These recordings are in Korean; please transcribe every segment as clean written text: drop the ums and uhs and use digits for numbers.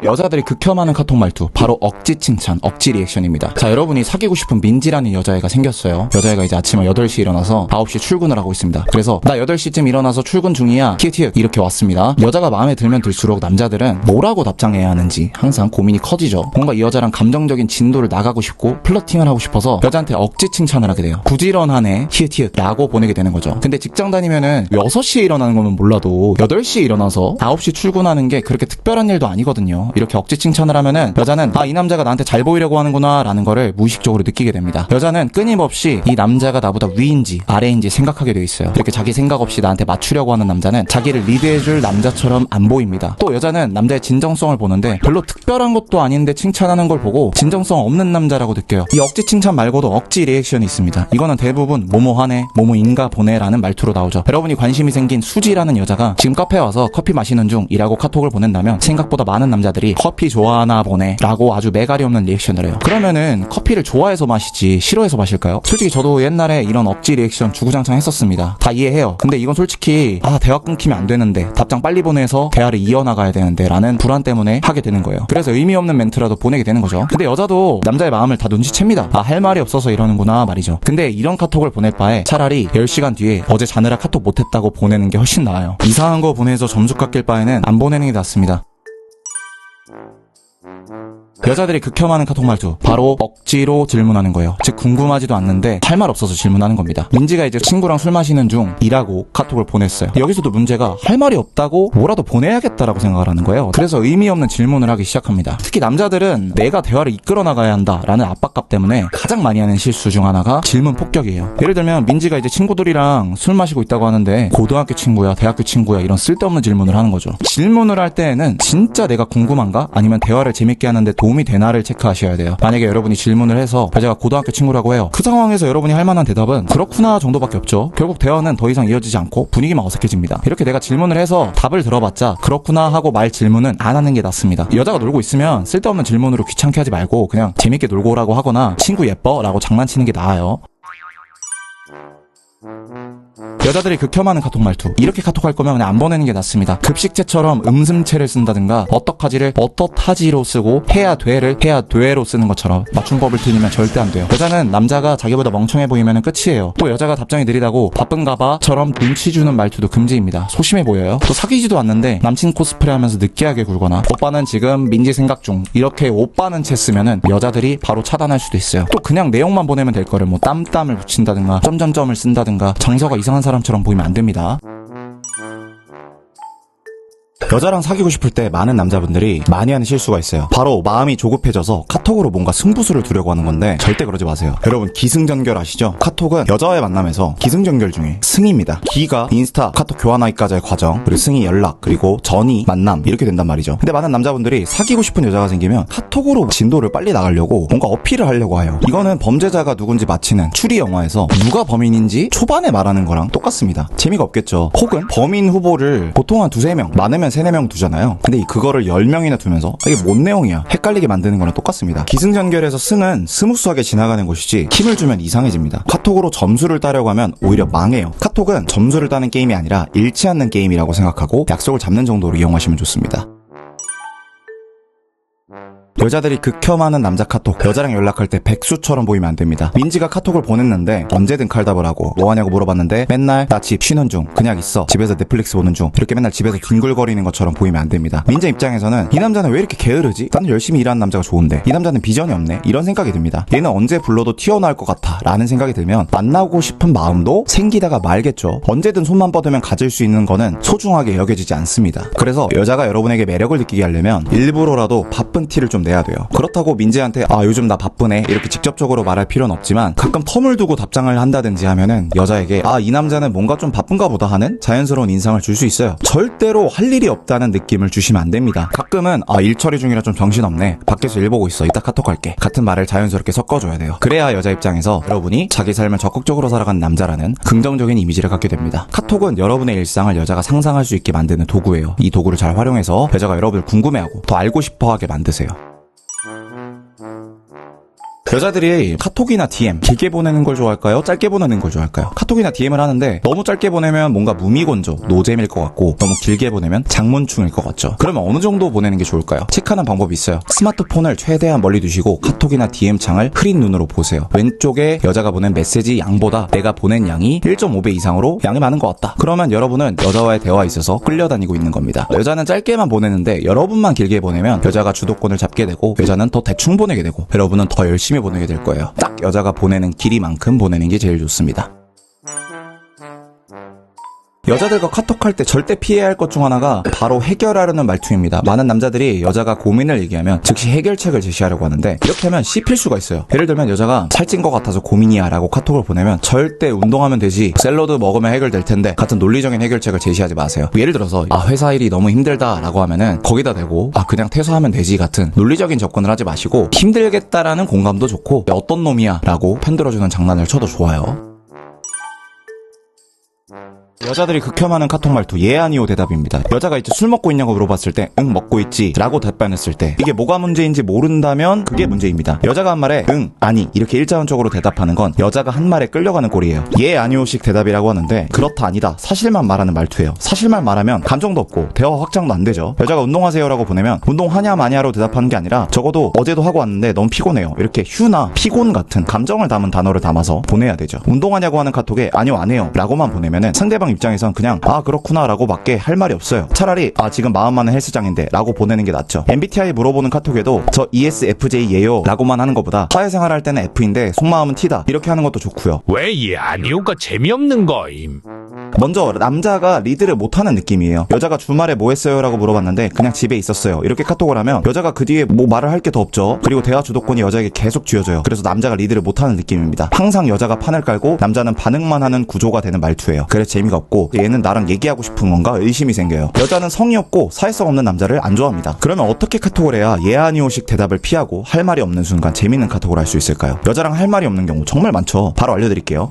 여자들이 극혐하는 카톡 말투, 바로 억지 칭찬, 억지 리액션입니다. 자, 여러분이 사귀고 싶은 민지라는 여자애가 생겼어요. 여자애가 이제 아침에 8시에 일어나서 9시에 출근을 하고 있습니다. 그래서 나 8시쯤 일어나서 출근 중이야, 티읕티읕 이렇게 왔습니다. 여자가 마음에 들면 들수록 남자들은 뭐라고 답장해야 하는지 항상 고민이 커지죠. 뭔가 이 여자랑 감정적인 진도를 나가고 싶고 플러팅을 하고 싶어서 여자한테 억지 칭찬을 하게 돼요. 부지런하네, 티읕티읕 라고 보내게 되는 거죠. 근데 직장 다니면은 6시에 일어나는 거면 몰라도 8시에 일어나서 9시 출근하는 게 그렇게 특별한 일도 아니거든요. 이렇게 억지 칭찬을 하면은 여자는 이 남자가 나한테 잘 보이려고 하는구나 라는 거를 무의식적으로 느끼게 됩니다. 여자는 끊임없이 이 남자가 나보다 위인지 아래인지 생각하게 돼 있어요. 이렇게 자기 생각 없이 나한테 맞추려고 하는 남자는 자기를 리드해줄 남자처럼 안 보입니다. 또 여자는 남자의 진정성을 보는데 별로 특별한 것도 아닌데 칭찬하는 걸 보고 진정성 없는 남자라고 느껴요. 이 억지 칭찬 말고도 억지 리액션이 있습니다. 이거는 대부분 뭐뭐하네, 뭐뭐인가 보네 라는 말투로 나오죠. 여러분이 관심이 생긴 수지라는 여자가 지금 카페에 와서 커피 마시는 중이라고 카톡을 보낸다면 생각보다 많은 남자들이 커피 좋아하나 보네 라고 아주 매갈이 없는 리액션을 해요. 그러면은 커피를 좋아해서 마시지 싫어해서 마실까요? 솔직히 저도 옛날에 이런 억지 리액션 주구장창 했었습니다. 다 이해해요. 근데 이건 솔직히 대화 끊기면 안 되는데, 답장 빨리 보내서 대화를 이어나가야 되는데 라는 불안 때문에 하게 되는 거예요. 그래서 의미 없는 멘트라도 보내게 되는 거죠. 근데 여자도 남자의 마음을 다 눈치챕니다. 할 말이 없어서 이러는구나 말이죠. 근데 이런 카톡을 보낼 바에 차라리 10시간 뒤에 어제 자느라 카톡 못했다고 보내는 게 훨씬 나아요. 이상한 거 보내서 점수 깎일 바에는 안 보내는 게 낫습니다. 여자들이 극혐하는 카톡 말투, 바로 억지로 질문하는 거예요. 즉 궁금하지도 않는데 할 말 없어서 질문하는 겁니다. 민지가 이제 친구랑 술 마시는 중이라고 카톡을 보냈어요. 여기서도 문제가 할 말이 없다고 뭐라도 보내야겠다라고 생각을 하는 거예요. 그래서 의미 없는 질문을 하기 시작합니다. 특히 남자들은 내가 대화를 이끌어 나가야 한다라는 압박감 때문에 가장 많이 하는 실수 중 하나가 질문 폭격이에요. 예를 들면 민지가 이제 친구들이랑 술 마시고 있다고 하는데 고등학교 친구야, 대학교 친구야 이런 쓸데없는 질문을 하는 거죠. 질문을 할 때에는 진짜 내가 궁금한가? 아니면 대화를 재밌게 하는데 도움이 되나를 체크하셔야 돼요. 만약에 여러분이 질문을 해서 여자가 고등학교 친구라고 해요. 그 상황에서 여러분이 할 만한 대답은 그렇구나 정도밖에 없죠. 결국 대화는 더 이상 이어지지 않고 분위기만 어색해집니다. 이렇게 내가 질문을 해서 답을 들어봤자 그렇구나 하고 말 질문은 안 하는 게 낫습니다. 여자가 놀고 있으면 쓸데없는 질문으로 귀찮게 하지 말고 그냥 재밌게 놀고 오라고 하거나 친구 예뻐 라고 장난치는 게 나아요. 여자들이 극혐하는 카톡 말투, 이렇게 카톡할 거면 그냥 안 보내는 게 낫습니다. 급식체처럼 음슴체를 쓴다든가 어떡하지를 어떻하지로 쓰고 해야 돼를 해야 돼로 쓰는 것처럼 맞춤법을 틀리면 절대 안 돼요. 여자는 남자가 자기보다 멍청해 보이면 끝이에요. 또 여자가 답장이 느리다고 바쁜가 봐처럼 눈치 주는 말투도 금지입니다. 소심해 보여요. 또 사귀지도 않는데 남친 코스프레 하면서 느끼하게 굴거나 오빠는 지금 민지 생각 중 이렇게 오빠는 채 쓰면은 여자들이 바로 차단할 수도 있어요. 또 그냥 내용만 보내면 될 거를 뭐 땀땀을 붙인다든가 점점점을 쓴다든가 정서가 이상한 사람처럼 보이면 안 됩니다. 여자랑 사귀고 싶을 때 많은 남자분들이 많이 하는 실수가 있어요. 바로 마음이 조급해져서 카톡으로 뭔가 승부수를 두려고 하는 건데 절대 그러지 마세요. 여러분 기승전결 아시죠? 카톡은 여자와의 만남에서 기승전결 중에 승입니다. 기가 인스타, 카톡 교환하기까지의 과정, 그리고 승이 연락, 그리고 전이 만남 이렇게 된단 말이죠. 근데 많은 남자분들이 사귀고 싶은 여자가 생기면 카톡으로 진도를 빨리 나가려고 뭔가 어필을 하려고 해요. 이거는 범죄자가 누군지 맞히는 추리 영화에서 누가 범인인지 초반에 말하는 거랑 똑같습니다. 재미가 없겠죠. 혹은 범인 후보를 보통 한 2-3명, 많으면 3-4명 두잖아요. 근데 그거를 10명이나 두면서 이게 뭔 내용이야? 헷갈리게 만드는 거랑 똑같습니다. 기승전결에서 승은 스무스하게 지나가는 것이지 힘을 주면 이상해집니다. 카톡으로 점수를 따려고 하면 오히려 망해요. 카톡은 점수를 따는 게임이 아니라 잃지 않는 게임이라고 생각하고 약속을 잡는 정도로 이용하시면 좋습니다. 여자들이 극혐하는 남자 카톡, 여자랑 연락할 때 백수처럼 보이면 안 됩니다. 민지가 카톡을 보냈는데 언제든 칼답을 하고 뭐 하냐고 물어봤는데 맨날 나 집 쉬는 중, 그냥 있어, 집에서 넷플릭스 보는 중 이렇게 맨날 집에서 뒹굴거리는 것처럼 보이면 안 됩니다. 민지 입장에서는 이 남자는 왜 이렇게 게으르지? 나는 열심히 일하는 남자가 좋은데 이 남자는 비전이 없네? 이런 생각이 듭니다. 얘는 언제 불러도 튀어나올 것 같아 라는 생각이 들면 만나고 싶은 마음도 생기다가 말겠죠. 언제든 손만 뻗으면 가질 수 있는 거는 소중하게 여겨지지 않습니다. 그래서 여자가 여러분에게 매력을 느끼게 하려면 일부러라도 바쁜 티를 좀 내야 돼요. 그렇다고 민지한테 요즘 나 바쁘네 이렇게 직접적으로 말할 필요는 없지만 가끔 텀을 두고 답장을 한다든지 하면은 여자에게 이 남자는 뭔가 좀 바쁜가 보다 하는 자연스러운 인상을 줄 수 있어요. 절대로 할 일이 없다는 느낌을 주시면 안 됩니다. 가끔은 일 처리 중이라 좀 정신없네, 밖에서 일 보고 있어, 이따 카톡 할게 같은 말을 자연스럽게 섞어줘야 돼요. 그래야 여자 입장에서 여러분이 자기 삶을 적극적으로 살아가는 남자라는 긍정적인 이미지를 갖게 됩니다. 카톡은 여러분의 일상을 여자가 상상할 수 있게 만드는 도구예요. 이 도구를 잘 활용해서 여자가 여러분을 궁금해하고 더 알고 싶어하게 만드세요. 여자들이 카톡이나 DM 길게 보내는 걸 좋아할까요? 짧게 보내는 걸 좋아할까요? 카톡이나 DM을 하는데 너무 짧게 보내면 뭔가 무미건조, 노잼일 것 같고 너무 길게 보내면 장문충일 것 같죠. 그러면 어느 정도 보내는 게 좋을까요? 체크하는 방법이 있어요. 스마트폰을 최대한 멀리 두시고 카톡이나 DM 창을 흐린 눈으로 보세요. 왼쪽에 여자가 보낸 메시지 양보다 내가 보낸 양이 1.5배 이상으로 양이 많은 것 같다. 그러면 여러분은 여자와의 대화에 있어서 끌려다니고 있는 겁니다. 여자는 짧게만 보내는데 여러분만 길게 보내면 여자가 주도권을 잡게 되고 여자는 더 대충 보내게 되고 여러분은 더 열심히 보내게 될 거예요. 딱 여자가 보내는 길이만큼 보내는 게 제일 좋습니다. 여자들과 카톡할 때 절대 피해야 할 것 중 하나가 바로 해결하려는 말투입니다. 많은 남자들이 여자가 고민을 얘기하면 즉시 해결책을 제시하려고 하는데 이렇게 하면 씹힐 수가 있어요. 예를 들면 여자가 살찐 것 같아서 고민이야 라고 카톡을 보내면 절대 운동하면 되지, 샐러드 먹으면 해결될 텐데 같은 논리적인 해결책을 제시하지 마세요. 예를 들어서 회사 일이 너무 힘들다 라고 하면은 거기다 대고 그냥 퇴사하면 되지 같은 논리적인 접근을 하지 마시고 힘들겠다라는 공감도 좋고 어떤 놈이야 라고 편들어주는 장난을 쳐도 좋아요. 여자들이 극혐하는 카톡 말투 예 아니오 대답입니다. 여자가 이제 술 먹고 있냐고 물어봤을 때 응 먹고 있지 라고 답변했을 때 이게 뭐가 문제인지 모른다면 그게 문제입니다. 여자가 한 말에 응 아니 이렇게 일자원적으로 대답하는 건 여자가 한 말에 끌려가는 꼴이에요. 예 아니오식 대답이라고 하는데 그렇다 아니다 사실만 말하는 말투예요. 사실만 말하면 감정도 없고 대화 확장도 안 되죠. 여자가 운동하세요 라고 보내면 운동하냐 마냐로 대답하는 게 아니라 적어도 어제도 하고 왔는데 너무 피곤해요 이렇게 휴나 피곤 같은 감정을 담은 단어를 담아서 보내야 되죠. 운동하냐고 하는 카톡에 아니요 안 해요 라고만 보내면은 상대방 입장에선 그냥 그렇구나 라고 밖에 할 말이 없어요. 차라리 지금 마음 많은 헬스장인데 라고 보내는 게 낫죠. MBTI 물어보는 카톡에도 저 ESFJ예요 라고만 하는 것보다 사회생활 할 때는 F인데 속마음은 T다 이렇게 하는 것도 좋고요. 왜 이 아니오가 재미없는 거임? 먼저 남자가 리드를 못하는 느낌이에요. 여자가 주말에 뭐 했어요 라고 물어봤는데 그냥 집에 있었어요 이렇게 카톡을 하면 여자가 그 뒤에 뭐 말을 할 게 더 없죠. 그리고 대화 주도권이 여자에게 계속 쥐어져요. 그래서 남자가 리드를 못하는 느낌입니다. 항상 여자가 판을 깔고 남자는 반응만 하는 구조가 되는 말투예요. 그래서 재미가 없고 얘는 나랑 얘기하고 싶은 건가 의심이 생겨요. 여자는 성의 없고 사회성 없는 남자를 안 좋아합니다. 그러면 어떻게 카톡을 해야 예 아니오식 대답을 피하고 할 말이 없는 순간 재밌는 카톡을 할 수 있을까요? 여자랑 할 말이 없는 경우 정말 많죠. 바로 알려드릴게요.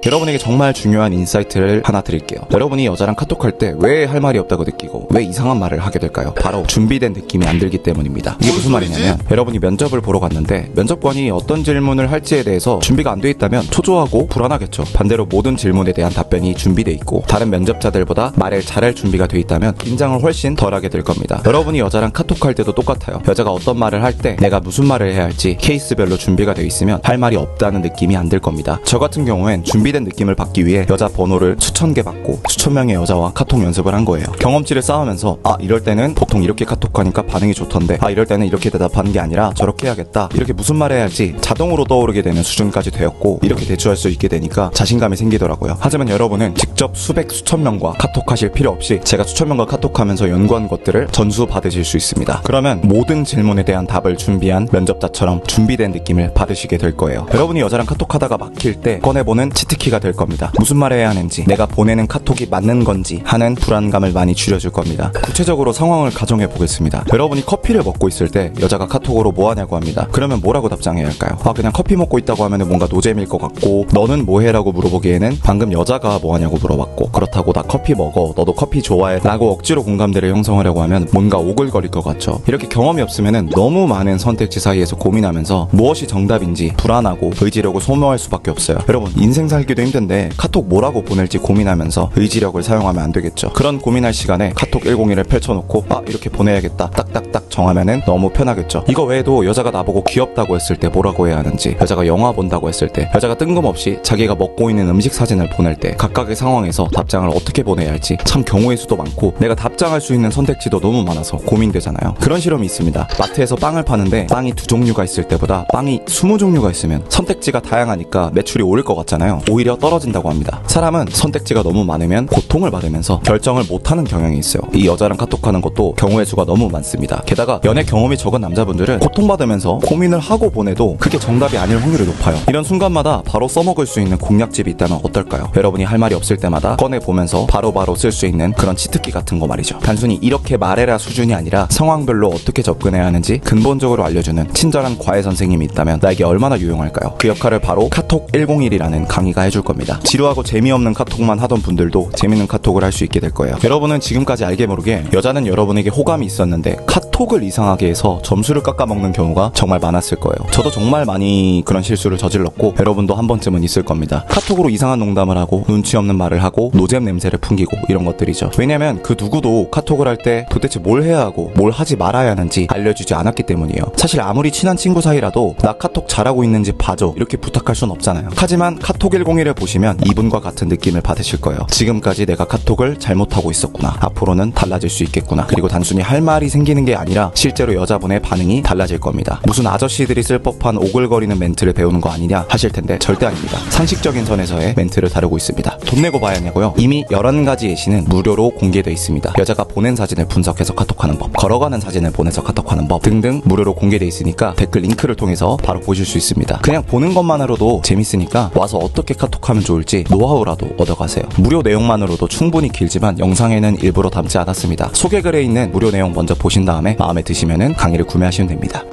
여러분에게 정말 중요한 인사이트를 하나 드릴게요. 여러분이 여자랑 카톡할 때 왜 할 말이 없다고 느끼고 왜 이상한 말을 하게 될까요? 바로 준비된 느낌이 안 들기 때문입니다. 이게 무슨 말이냐면 여러분이 면접을 보러 갔는데 면접관이 어떤 질문을 할지에 대해서 준비가 안 돼 있다면 초조하고 불안하겠죠. 반대로 모든 질문에 대한 답변이 준비돼 있고 다른 면접자들보다 말을 잘할 준비가 돼 있다면 긴장을 훨씬 덜하게 될 겁니다. 여러분이 여자랑 카톡할 때도 똑같아요. 여자가 어떤 말을 할 때 내가 무슨 말을 해야 할지 케이스별로 준비가 돼 있으면 할 말이 없다는 느낌이 안 들 겁니다. 저 같은 경우엔 준비된 느낌을 받기 위해 여자 번호를 수천 개 받고 수천 명의 여자와 카톡 연습을 한 거예요. 경험치를 쌓으면서 이럴 때는 보통 이렇게 카톡하니까 반응이 좋던데 이럴 때는 이렇게 대답하는 게 아니라 저렇게 해야겠다 이렇게 무슨 말을 해야 할지 자동으로 떠오르게 되는 수준까지 되었고 이렇게 대처할 수 있게 되니까 자신감이 생기더라고요. 하지만 여러분은 직접 수백 수천 명과 카톡하실 필요 없이 제가 수천 명과 카톡하면서 연구한 것들을 전수 받으실 수 있습니다. 그러면 모든 질문에 대한 답을 준비한 면접자처럼 준비된 느낌을 받으시게 될 거예요. 여러분이 여자랑 카톡하다가 막힐 때 꺼내보는 치트키가 될 겁니다. 무슨 말을 해야 하는지 내가 보내는 카톡이 맞는 건지 하는 불안감을 많이 줄여줄 겁니다. 구체적으로 상황을 가정해 보겠습니다. 여러분이 커피를 먹고 있을 때 여자가 카톡으로 뭐 하냐고 합니다. 그러면 뭐라고 답장해야 할까요? 그냥 커피 먹고 있다고 하면 뭔가 노잼일 것 같고 너는 뭐 해라고 물어보기에는 방금 여자가 뭐 하냐고 물어봤고 그렇다고 나 커피 먹어 너도 커피 좋아해 라고 억지로 공감대를 형성하려고 하면 뭔가 오글거릴 것 같죠. 이렇게 경험이 없으면 너무 많은 선택지 사이에서 고민하면서 무엇이 정답인지 불안하고 의지력을 소모할 수밖에 없어요. 여러분 인생 살기도 힘든데 카톡 뭐라고 보낼지 고민하면서 의지력을 사용하면 안 되겠죠. 그런 고민할 시간에 카톡 101을 펼쳐놓고 이렇게 보내야겠다 딱딱딱 정하면은 너무 편하겠죠. 이거 외에도 여자가 나보고 귀엽다고 했을 때 뭐라고 해야 하는지, 여자가 영화 본다고 했을 때, 여자가 뜬금없이 자기가 먹고 있는 음식 사진을 보낼 때 각각의 상황에서 답장을 어떻게 보내야 할지 참 경우의 수도 많고 내가 답장할 수 있는 선택지도 너무 많아서 고민되잖아요. 그런 실험이 있습니다. 마트에서 빵을 파는데 빵이 2종류가 있을 때보다 빵이 20종류가 있으면 선택지가 다양하니까 매출이 오를 것 같잖아요. 오히려 떨어진다고 합니다. 사람은 선택지가 너무 많으면 고통을 받으면서 결정을 못하는 경향이 있어요. 이 여자랑 카톡하는 것도 경우의 수가 너무 많습니다. 게다가 연애 경험이 적은 남자분들은 고통받으면서 고민을 하고 보내도 그게 정답이 아닐 확률이 높아요. 이런 순간마다 바로 써먹을 수 있는 공략집이 있다면 어떨까요? 여러분이 할 말이 없을 때마다 꺼내보면서 바로바로 쓸 수 있는 그런 치트키 같은 거 말이죠. 단순히 이렇게 말해라 수준이 아니라 상황별로 어떻게 접근해야 하는지 근본적으로 알려주는 친절한 과외 선생님이 있다면 나에게 얼마나 유용할까요? 그 역할을 바로 카톡 101이라는 강의가 해줄 겁니다. 지루하고 재미없는 카톡만 하던 분들도 재밌는 카톡을 할 수 있게 될 거예요. 여러분은 지금까지 알게 모르게 여자는 여러분에게 호감이 있었는데 카톡을 이상하게 해서 점수를 깎아먹는 경우가 정말 많았을 거예요. 저도 정말 많이 그런 실수를 저질렀고 여러분도 한 번쯤은 있을 겁니다. 카톡으로 이상한 농담을 하고 눈치 없는 말을 하고 노잼 냄새를 풍기고 이런 것들이죠. 왜냐면 그 누구도 카톡을 할 때 도대체 뭘 해야 하고 뭘 하지 말아야 하는지 알려주지 않았기 때문이에요. 사실 아무리 친한 친구 사이라도 나 카톡 잘하고 있는지 봐줘 이렇게 부탁할 순 없잖아요. 하지만 카톡 101을 보시면 이분과 같은 느낌을 받으실 거예요. 지금까지 내가 카톡을 잘못하고 있었구나. 앞으로는 달라질 수 있겠구나. 그리고 단순히 할 말이 생기는 게 아니라 실제로 여자분의 반응이 달라질 겁니다. 무슨 아저씨들이 쓸 법한 오글거리는 멘트를 배우는 거 아니냐 하실 텐데 절대 아닙니다. 상식적인 선에서의 멘트를 다루고 있습니다. 돈 내고 봐야 하냐고요? 이미 11가지 예시는 무료로 공개되어 있습니다. 여자가 보낸 사진을 분석해서 카톡하는 법, 걸어가는 사진을 보내서 카톡하는 법 등등 무료로 공개되어 있으니까 댓글 링크를 통해서 바로 보실 수 있습니다. 그냥 보는 것만으로도 재밌으니까 와서 어떻게 카톡하면 좋을지 노하우라도 얻어가세요. 무료 내용만으로도 충분히 길지만 영상에는 일부러 담지 않았습니다. 소개글에 있는 무료 내용 먼저 보신 다음에 마음에 드시면은 강의를 구매하시면 됩니다.